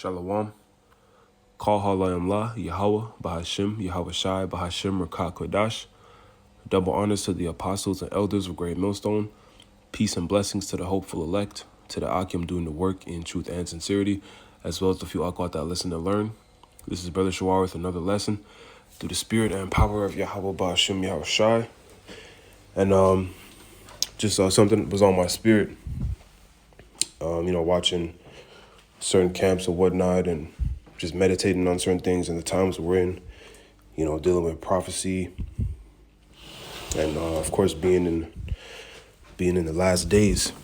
Shalom. Call Halayim La, Yahweh, Bahashim, Yahweh Shai, Bahashim, Rakah Kodash. Double honors to the apostles and elders of Great Millstone. Peace and blessings to the hopeful elect, to the Akim doing the work in truth and sincerity, as well as the few Akwat that listen and learn. This is Brother Shawar with another lesson through the spirit and power of Yahweh Bahashim, Yahweh Shai. And just something was on my spirit, watching certain camps and whatnot and just meditating on certain things and the times we're in, dealing with prophecy and, of course, being in the last days.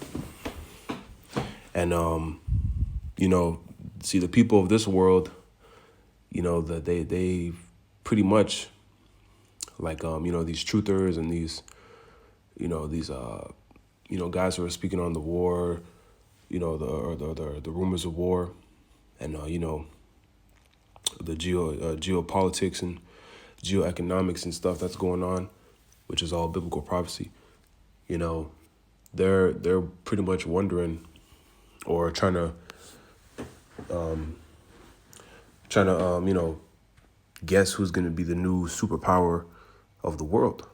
And, see, the people of this world, that they pretty much like, these truthers and these guys who are speaking on the war, the rumors of war and, the geopolitics and geoeconomics and stuff that's going on, which is all biblical prophecy. They're pretty much wondering or trying to guess who's going to be the new superpower of the world.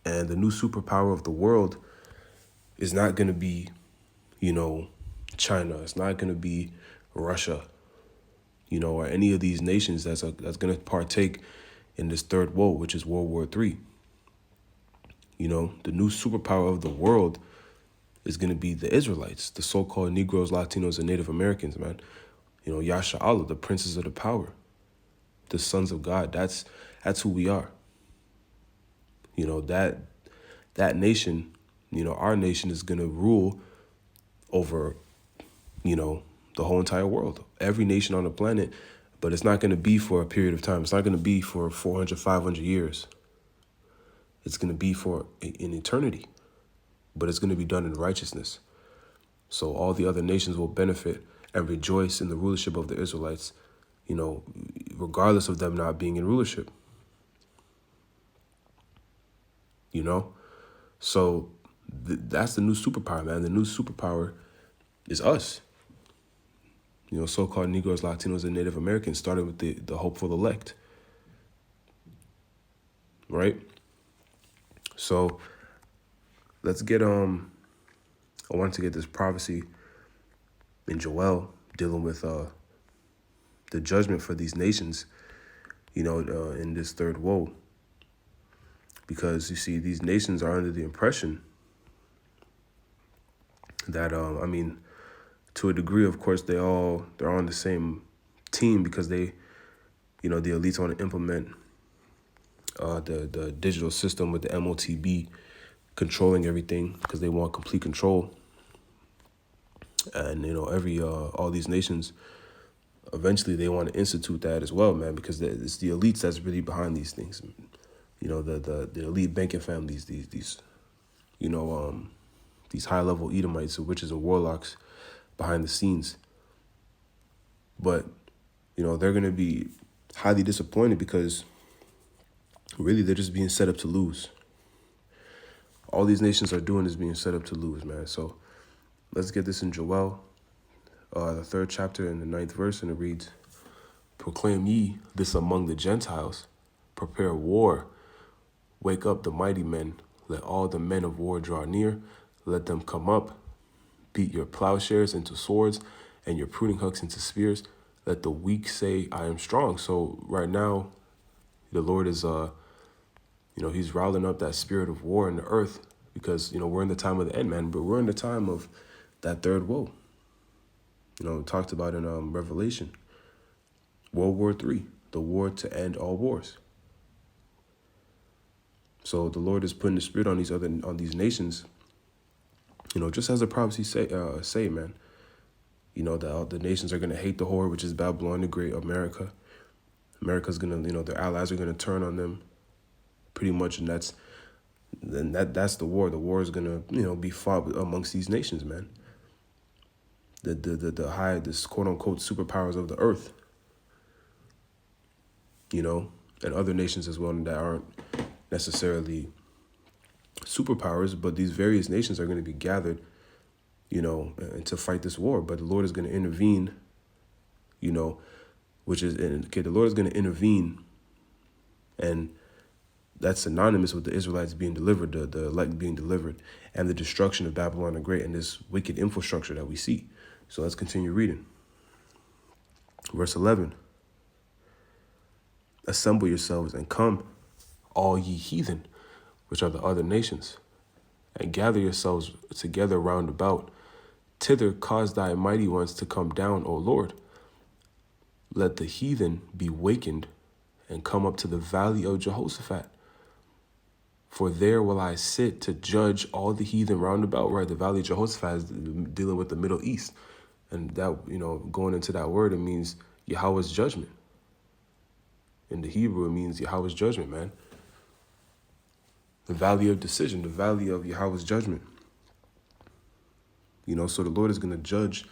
And the new superpower of the world is not going to be, China. It's not going to be Russia, or any of these nations that's going to partake in this third woe, which is World War III. The new superpower of the world is going to be the Israelites, the so-called Negros, Latinos, and Native Americans, man. Yasharala, the princes of the power, the sons of God. That's who we are. That nation, our nation is going to rule over, the whole entire world, every nation on the planet. But it's not going to be for a period of time. It's not going to be for 400, 500 years. It's going to be for an eternity, but it's going to be done in righteousness. So all the other nations will benefit and rejoice in the rulership of the Israelites, regardless of them not being in rulership. So that's the new superpower, man. The new superpower is us. So-called Negroes, Latinos, and Native Americans, started with the hopeful elect. Right? So let's get, I wanted to get this prophecy in Joel dealing with the judgment for these nations, in this third woe. Because, you see, these nations are under the impression that, to a degree, of course, they're on the same team because they, the elites want to implement the digital system with the MOTB controlling everything because they want complete control. And, all these nations, eventually they want to institute that as well, man, because it's the elites that's really behind these things. The elite banking families, these high-level Edomites, witches and warlocks behind the scenes. But, they're going to be highly disappointed because really they're just being set up to lose. All these nations are doing is being set up to lose, man. So let's get this in Joel, the 3rd chapter and the 9th verse, and it reads, "Proclaim ye this among the Gentiles, prepare war. Wake up the mighty men, let all the men of war draw near, let them come up. Beat your plowshares into swords and your pruning hooks into spears. Let the weak say, I am strong." So right now, the Lord is, he's riling up that spirit of war in the earth because, we're in the time of the end, man, but we're in the time of that third woe. Talked about in Revelation, World War III, the war to end all wars. So the Lord is putting the spirit on these nations, just as the prophecies say, man, the nations are going to hate the whore, which is Babylon, the great America. America's going to, their allies are going to turn on them pretty much. And that's the war. The war is going to, be fought amongst these nations, man. This quote unquote superpowers of the earth, and other nations as well that aren't necessarily superpowers, but these various nations are going to be gathered, and to fight this war. But the Lord is going to intervene you know, which is, okay, the Lord is going to intervene, and that's synonymous with the Israelites being delivered, the elect being delivered, and the destruction of Babylon the Great and this wicked infrastructure that we see. So let's continue reading. Verse 11. Assemble yourselves and come, all ye heathen, which are the other nations, and gather yourselves together round about. Thither cause thy mighty ones to come down, O Lord. Let the heathen be wakened and come up to the valley of Jehoshaphat. For there will I sit to judge all the heathen round about, right? The valley of Jehoshaphat is dealing with the Middle East. And that, you know, going into that word, it means Yahweh's judgment. In the Hebrew, it means Yahweh's judgment, man. The valley of decision, the valley of Yahweh's judgment. You know, so the Lord is going to judge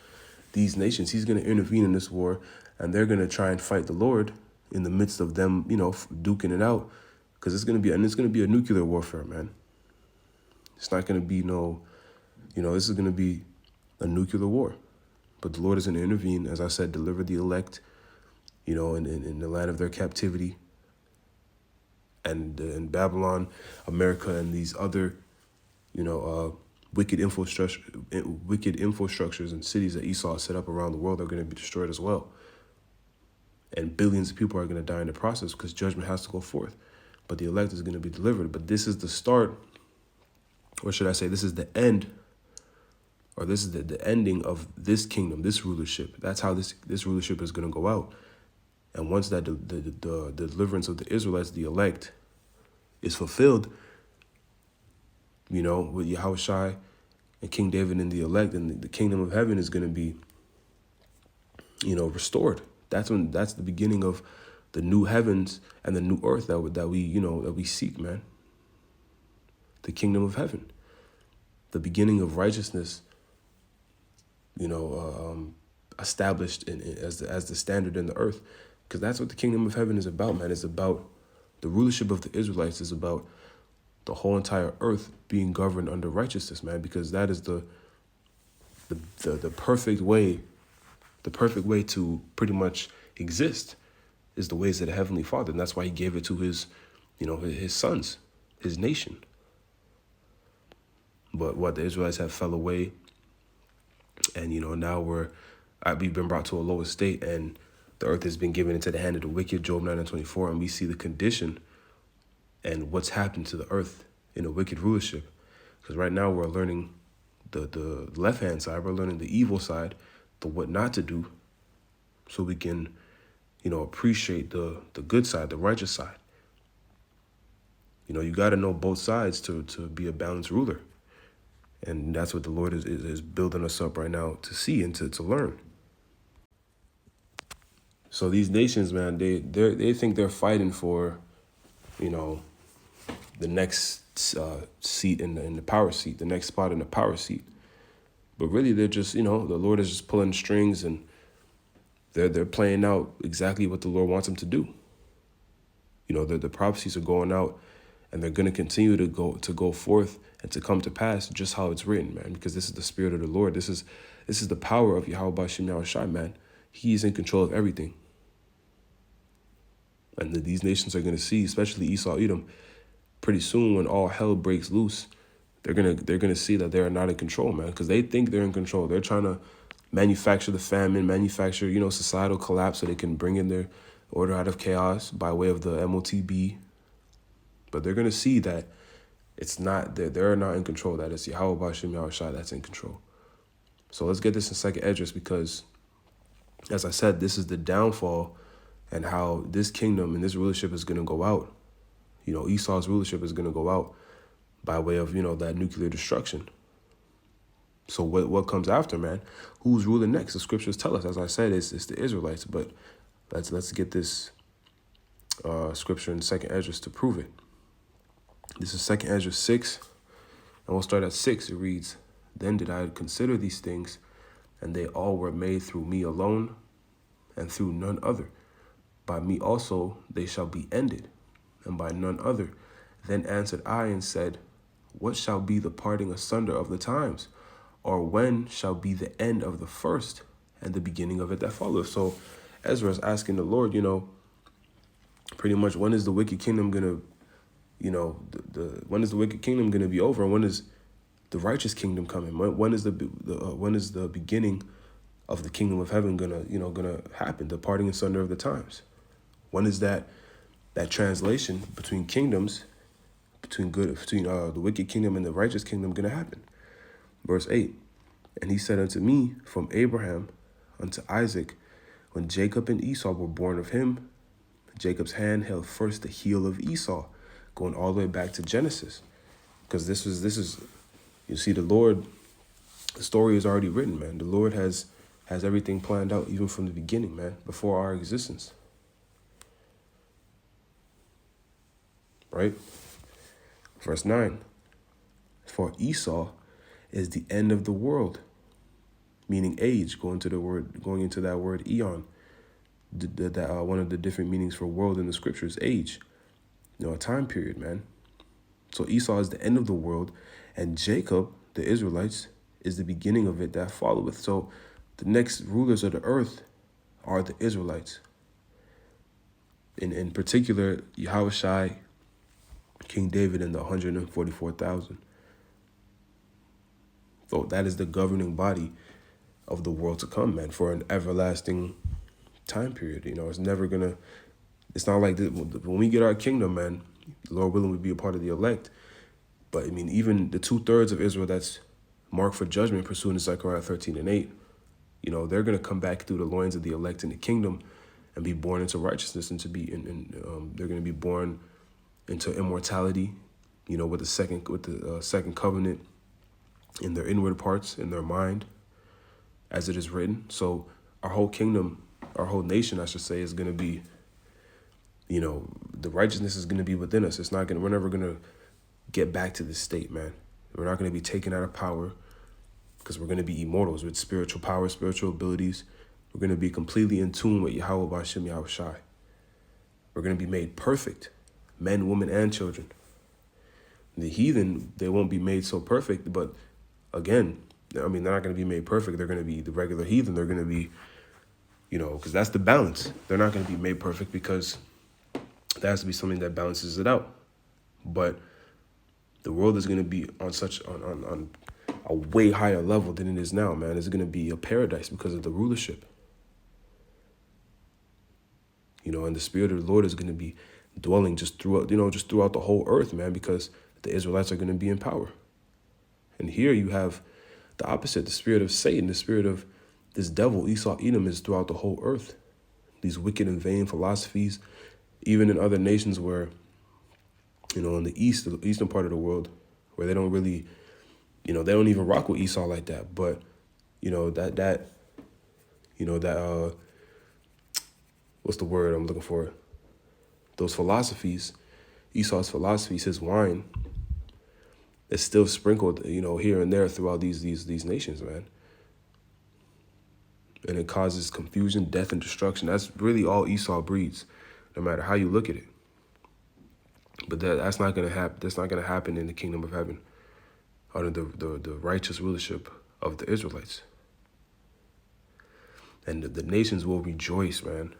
these nations. He's going to intervene in this war, and they're going to try and fight the Lord in the midst of them, you know, duking it out. Because it's going to be a nuclear warfare, man. It's not going to be no, you know, this is going to be a nuclear war. But the Lord is going to intervene, as I said, deliver the elect, you know, in the land of their captivity. And in Babylon, America, and these other, you know, wicked infrastructures and cities that Esau set up around the world are going to be destroyed as well. And billions of people are going to die in the process because judgment has to go forth. But the elect is going to be delivered. But this is the start, or should I say, this is the end, or this is the ending of this kingdom, this rulership. That's how this rulership is going to go out. And once that the deliverance of the Israelites, the elect, is fulfilled, you know, with Yahushua and King David and the elect, and the kingdom of heaven is going to be, you know, restored. That's the beginning of the new heavens and the new earth that we seek, man. The kingdom of heaven, the beginning of righteousness, you know, established as the standard in the earth, because that's what the kingdom of heaven is about, man. It's about the rulership of the Israelites. Is about the whole entire earth being governed under righteousness, man, because that is the perfect way. The perfect way to pretty much exist is the ways of the Heavenly Father. And that's why he gave it to his, you know, his sons, his nation. But what the Israelites have fell away. And, you know, now we've been brought to a lower state, and the earth has been given into the hand of the wicked, Job 9:24. And we see the condition and what's happened to the earth in a wicked rulership. Because right now we're learning the left-hand side. We're learning the evil side, the what not to do, so we can, you know, appreciate the good side, the righteous side. You know, you got to know both sides to be a balanced ruler. And that's what the Lord is building us up right now to see and to learn. So these nations, man, they think they're fighting for, you know, the next seat in the power seat, the next spot in the power seat. But really, they're just, you know, the Lord is just pulling strings, and they're playing out exactly what the Lord wants them to do. You know, the prophecies are going out, and they're going to continue to go forth and to come to pass just how it's written, man, because this is the spirit of the Lord. This is the power of Yahweh Bashim Yahushai, man. He is in control of everything. And these nations are going to see, especially Esau, Edom, pretty soon when all hell breaks loose, they're gonna see that they are not in control, man, because they think they're in control. They're trying to manufacture the famine, manufacture, you know, societal collapse so they can bring in their order out of chaos by way of the MOTB. But they're gonna see that it's not, they're not in control. That it's Yahweh Bashim Yahushai that's in control. So let's get this in second address, because, as I said, this is the downfall and how this kingdom and this rulership is gonna go out. You know, Esau's rulership is gonna go out by way of, you know, that nuclear destruction. So what comes after, man? Who's ruling next? The scriptures tell us, as I said, it's the Israelites. But let's get this scripture in second Esdras to prove it. This is second Esdras 6, and we'll start at 6. It reads, "Then did I consider these things, and they all were made through me alone, and through none other. By me also they shall be ended, and by none other. Then answered I and said, what shall be the parting asunder of the times? Or when shall be the end of the first and the beginning of it that follows?" So Ezra is asking the Lord, pretty much, when is the wicked kingdom gonna, when is the wicked kingdom gonna be over, and when is the righteous kingdom coming? When is the beginning of the kingdom of heaven gonna happen? The parting asunder of the times. When is that translation between kingdoms, between the wicked kingdom and the righteous kingdom gonna happen? Verse 8, and he said unto me, from Abraham unto Isaac, when Jacob and Esau were born of him, Jacob's hand held first the heel of Esau, going all the way back to Genesis. Because this is, you see, the Lord, the story is already written, man. The Lord has everything planned out, even from the beginning, man, before our existence. Right? Verse 9, for Esau is the end of the world, meaning age, going into that word eon. One of the different meanings for world in the scriptures, age, a time period, man. So Esau is the end of the world, and Jacob, the Israelites, is the beginning of it that followeth. So the next rulers of the earth are the Israelites. In particular, Yahushai, King David, and the 144,000. So that is the governing body of the world to come, man, for an everlasting time period. It's not like this. When we get our kingdom, man, Lord willing, we'll be a part of the elect. But I mean, even the 2/3 of Israel that's marked for judgment, pursuant to Zechariah 13:8, they're going to come back through the loins of the elect in the kingdom and be born into righteousness, and they're going to be born into immortality, with the second covenant in their inward parts, in their mind, as it is written. So our whole kingdom, our whole nation, I should say, is going to be, the righteousness is going to be within us. We're never going to get back to this state, man. We're not going to be taken out of power, because we're going to be immortals with spiritual power, spiritual abilities. We're going to be completely in tune with Yahweh B'Shem Yahushai. We're going to be made perfect, men, women, and children. The heathen, they won't be made so perfect, but again, they're not going to be made perfect. They're going to be the regular heathen. They're going to be, because that's the balance. They're not going to be made perfect, because there has to be something that balances it out. But the world is going to be on a way higher level than it is now, man. It's going to be a paradise because of the rulership. And the Spirit of the Lord is going to be dwelling just throughout the whole earth, man, because the Israelites are going to be in power. And here you have the opposite, the spirit of Satan, the spirit of this devil, Esau, Edom, is throughout the whole earth. These wicked and vain philosophies, even in other nations where, in the eastern part of the world, where they don't really, they don't even rock with Esau like that. But, what's the word I'm looking for? Those philosophies, Esau's philosophies, his wine, is still sprinkled, here and there throughout these nations, man. And it causes confusion, death, and destruction. That's really all Esau breeds, no matter how you look at it. But that's not gonna happen. That's not gonna happen in the kingdom of heaven, under the righteous rulership of the Israelites. And the nations will rejoice, man.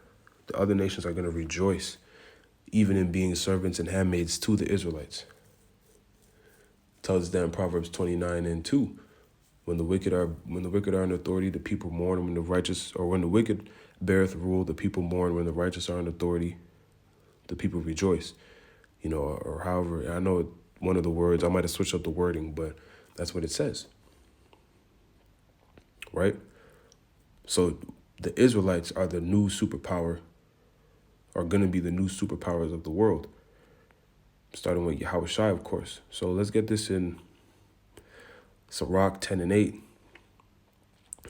The other nations are gonna rejoice, even in being servants and handmaids to the Israelites. It tells us that in Proverbs 29:2. When the wicked are in authority, the people mourn. When the wicked beareth rule, the people mourn. When the righteous are in authority, the people rejoice. Or however, I know one of the words, I might have switched up the wording, but that's what it says. Right? So the Israelites are the new superpower, are going to be the new superpowers of the world, starting with Yahushai, of course. So let's get this in Sirach 10:8.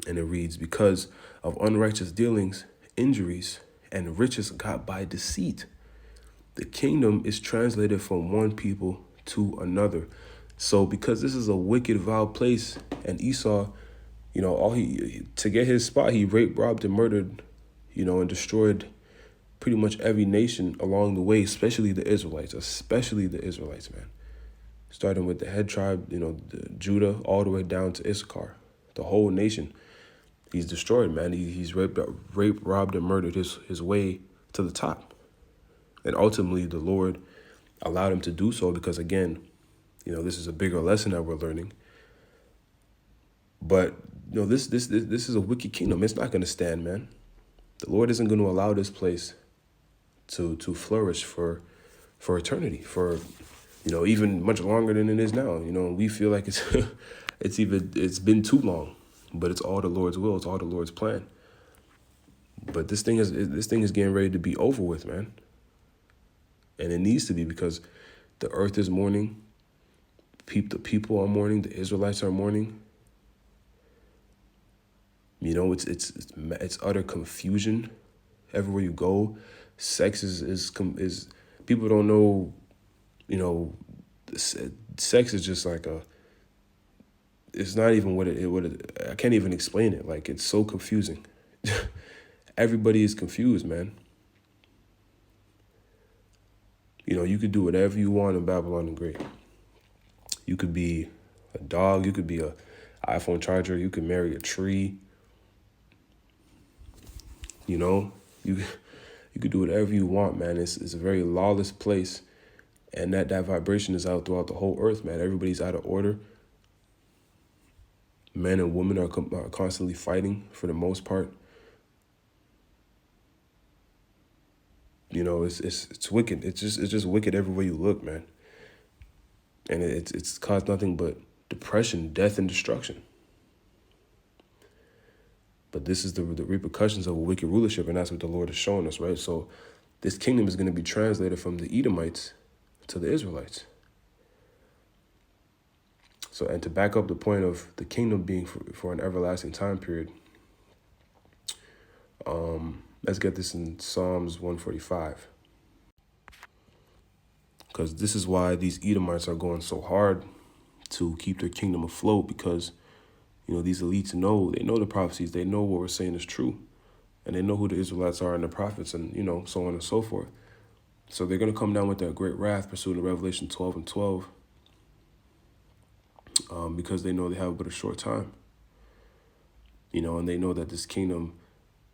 And it reads, because of unrighteous dealings, injuries, and riches got by deceit, the kingdom is translated from one people to another. So because this is a wicked, vile place, and Esau, to get his spot, he raped, robbed, and murdered, and destroyed pretty much every nation along the way, especially the Israelites, man. Starting with the head tribe, Judah, all the way down to Issachar, the whole nation. He's destroyed, man. He's raped, robbed, and murdered his way to the top. And ultimately, the Lord allowed him to do so because, again, this is a bigger lesson that we're learning. But, this is a wicked kingdom. It's not going to stand, man. The Lord isn't going to allow this place to flourish for eternity, for, even much longer than it is now. We feel like it's been too long, but it's all the Lord's will. It's all the Lord's plan. But this thing is getting ready to be over with, man. And it needs to be, because the earth is mourning. The people are mourning. The Israelites are mourning. It's utter confusion everywhere you go. Sex is people don't know. Sex is just like it's not even what it. I can't even explain it. Like, it's so confusing. Everybody is confused, man. You could do whatever you want in Babylon the Great. You could be a dog. You could be a iPhone charger. You could marry a tree. You could do whatever you want, man. It's a very lawless place, and that vibration is out throughout the whole earth, man. Everybody's out of order. Men and women are constantly fighting for the most part. It's wicked. It's just wicked everywhere you look, man. And it's caused nothing but depression, death, and destruction. But this is the repercussions of a wicked rulership, and that's what the Lord is showing us, right? So this kingdom is going to be translated from the Edomites to the Israelites. So, and to back up the point of the kingdom being for an everlasting time period, let's get this in Psalms 145. Because this is why these Edomites are going so hard to keep their kingdom afloat, because these elites they know the prophecies, they know what we're saying is true, and they know who the Israelites are and the prophets, and so on and so forth. So they're going to come down with that great wrath pursuant to Revelation 12 and 12, because they know they have but a short time. And they know that this kingdom,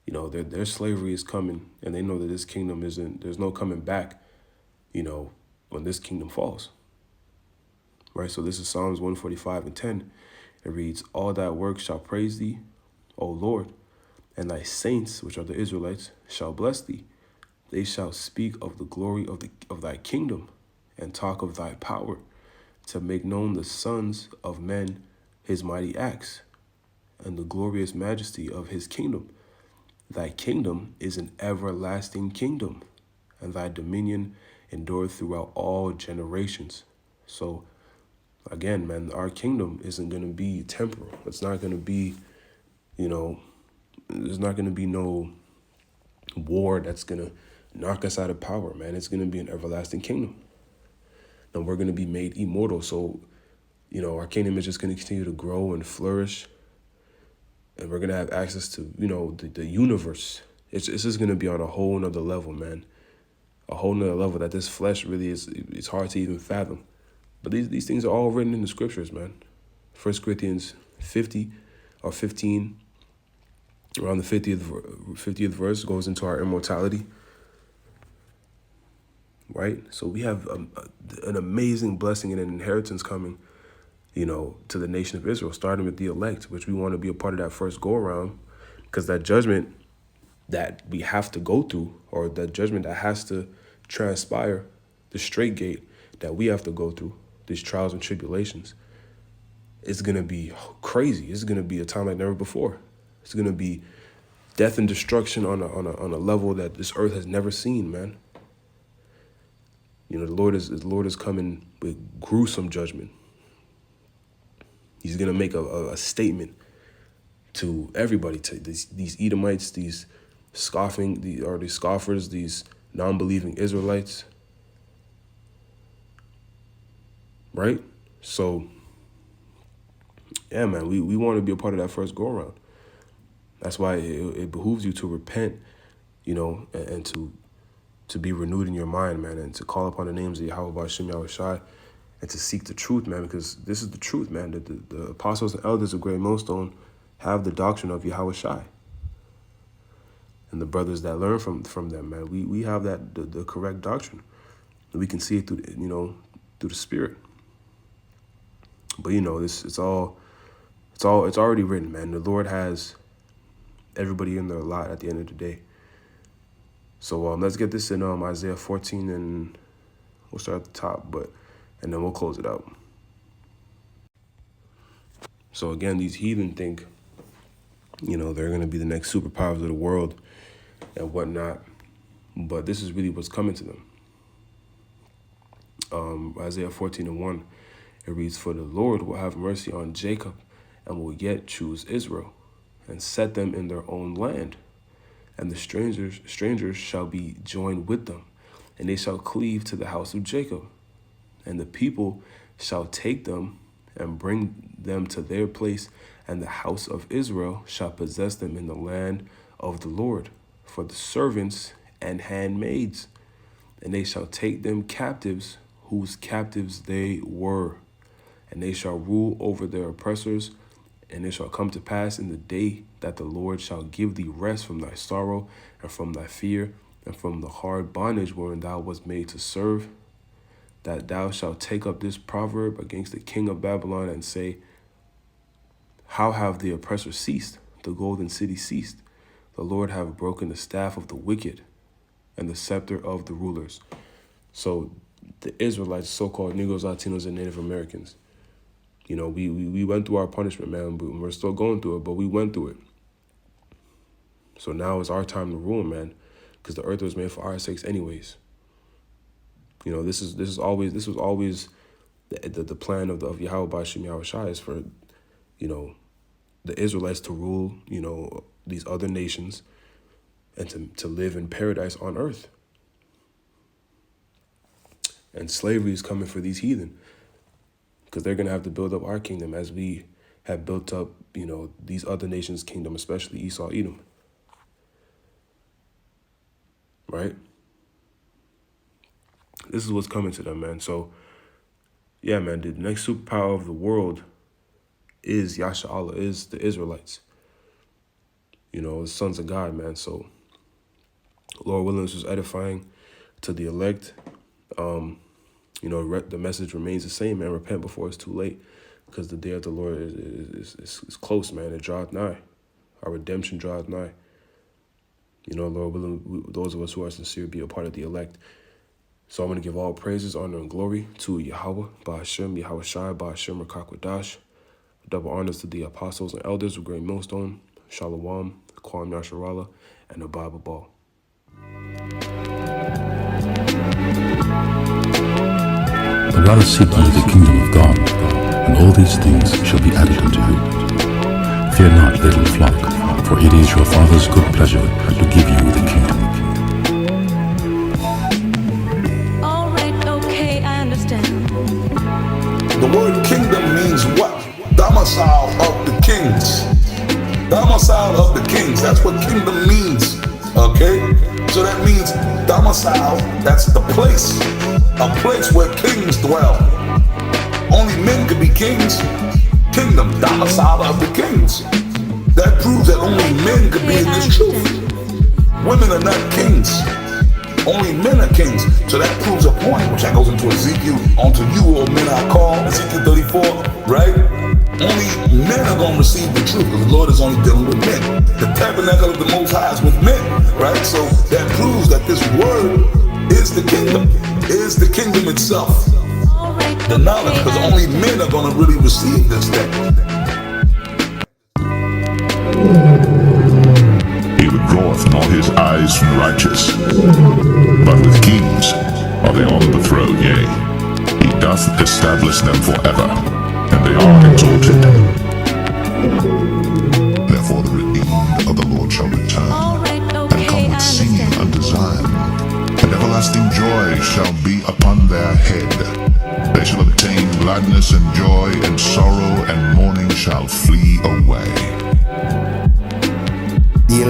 their slavery is coming, and they know that this kingdom there's no coming back, when this kingdom falls. Right? So this is Psalms 145 and 10. It reads, "All thy works shall praise thee, O Lord, and thy saints, which are the Israelites, shall bless thee. They shall speak of the glory of thy kingdom, and talk of thy power, to make known the sons of men his mighty acts, and the glorious majesty of his kingdom. Thy kingdom is an everlasting kingdom, and thy dominion endureth throughout all generations." So again, man, our kingdom isn't going to be temporal. It's not going to be, there's not going to be no war that's going to knock us out of power, man. It's going to be an everlasting kingdom. And we're going to be made immortal. So, our kingdom is just going to continue to grow and flourish. And we're going to have access to, the universe. It's just going to be on a whole nother level, man. A whole nother level that this flesh really it's hard to even fathom. But these things are all written in the scriptures, man. 1 Corinthians 15, around the 50th verse, goes into our immortality. Right? So we have an amazing blessing and an inheritance coming, to the nation of Israel, starting with the elect, which we want to be a part of that first go-around, because that judgment that we have to go through, or the judgment that has to transpire, the straight gate that we have to go through, these trials and tribulations, it's going to be crazy. It's going to be a time like never before. It's going to be death and destruction on a level that this earth has never seen, man. The Lord is coming with gruesome judgment. He's going to make a statement to everybody, to these Edomites, these scoffers, these non-believing Israelites. Right? So, yeah, man, we want to be a part of that first go-around. That's why it behooves you to repent, and to be renewed in your mind, man, and to call upon the names of Yahweh B'Shem Yahweh Shai, and to seek the truth, man, because this is the truth, man. The apostles and elders of Great Millstone, have the doctrine of Yahushua. And the brothers that learn from them, man, we have that the correct doctrine. We can see it through, through the Spirit. But it's already written, man. The Lord has everybody in their lot at the end of the day. So let's get this in Isaiah 14, and we'll start at the top, and then we'll close it out. So again, these heathen think, they're going to be the next superpowers of the world and whatnot. But this is really what's coming to them. Isaiah 14:1, it reads, "For the Lord will have mercy on Jacob and will yet choose Israel and set them in their own land. And the strangers shall be joined with them, and they shall cleave to the house of Jacob. And the people shall take them and bring them to their place, and the house of Israel shall possess them in the land of the Lord, for the servants and handmaids. And they shall take them captives, whose captives they were. And they shall rule over their oppressors. And it shall come to pass in the day that the Lord shall give thee rest from thy sorrow, and from thy fear, and from the hard bondage wherein thou wast made to serve, that thou shalt take up this proverb against the king of Babylon, and say, How have the oppressor ceased? The golden city ceased. The Lord have broken the staff of the wicked, and the scepter of the rulers." So the Israelites, so-called Negros, Latinos, and Native Americans, we went through our punishment, man. But we're still going through it, but we went through it. So now it's our time to rule, man, because the earth was made for our sakes anyways. This was always the plan of Yahweh Bashim Yahushua, is for, the Israelites to rule, these other nations, and to live in paradise on earth. And slavery is coming for these heathen, because they're going to have to build up our kingdom as we have built up, these other nations' kingdom, especially Esau, Edom. Right? This is what's coming to them, man. So, yeah, man, the next superpower of the world is Yasharala, is the Israelites. The sons of God, man. So, Lord willing, this was edifying to the elect. The message remains the same, man. Repent before it's too late, because the day of the Lord is close, man. It draweth nigh. Our redemption draweth nigh. Lord willing, those of us who are sincere be a part of the elect. So I'm going to give all praises, honor, and glory to Yahweh, Ba'ashem, Yahushua, Ba'ashem, Rakakwadash. Double honors to the apostles and elders of Great Millstone, Shalom, Kwam Yasharala, and the Bible Ball. But let us seek ye the kingdom of God, and all these things shall be added unto you. Fear not, little flock, for it is your Father's good pleasure to give you the kingdom. All right, okay, I understand. The word kingdom means what? Domicile of the kings. Domicile of the kings. That's what kingdom means. Okay? So that means domicile, that's the place. A place where kings dwell. Only men could be kings. Kingdom, domicile of the kings. That proves that only men could be in this truth. Women are not kings. Only men are kings. So that proves a point, which that goes into Ezekiel. Unto you, O men, I call. Ezekiel 34, right? Only men are going to receive the truth, because the Lord is only dealing with men. The tabernacle of the Most High is with men, right? So that proves that this word is the kingdom, is the kingdom itself. The knowledge, because only men are going to really receive this thing. He withdraweth not his eyes from the righteous, but with kings are they on the throne, yea, he doth establish them forever, and they are exalted. Therefore the redeemed of the Lord shall return, and come with singing unto Zion, and everlasting joy shall be upon their head. They shall obtain gladness and joy, and sorrow and mourning shall flee away. The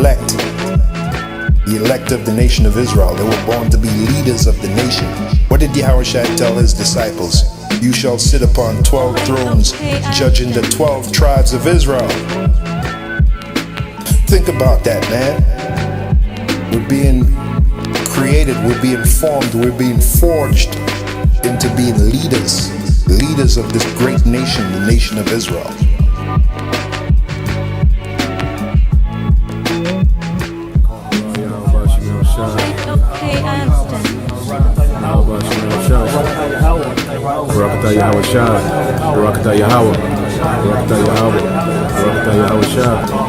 elect of the nation of Israel, they were born to be leaders of the nation. What did Yahushua tell his disciples? You shall sit upon 12 thrones, judging the 12 tribes of Israel. Think about that, man. We're being created, we're being formed, we're being forged into being leaders of this great nation, the nation of Israel. Okay, I understand. Barakatah Yahweh Shah, Barakatah Yahweh, Barakatah Yahweh, Barakatah Yahweh Shah.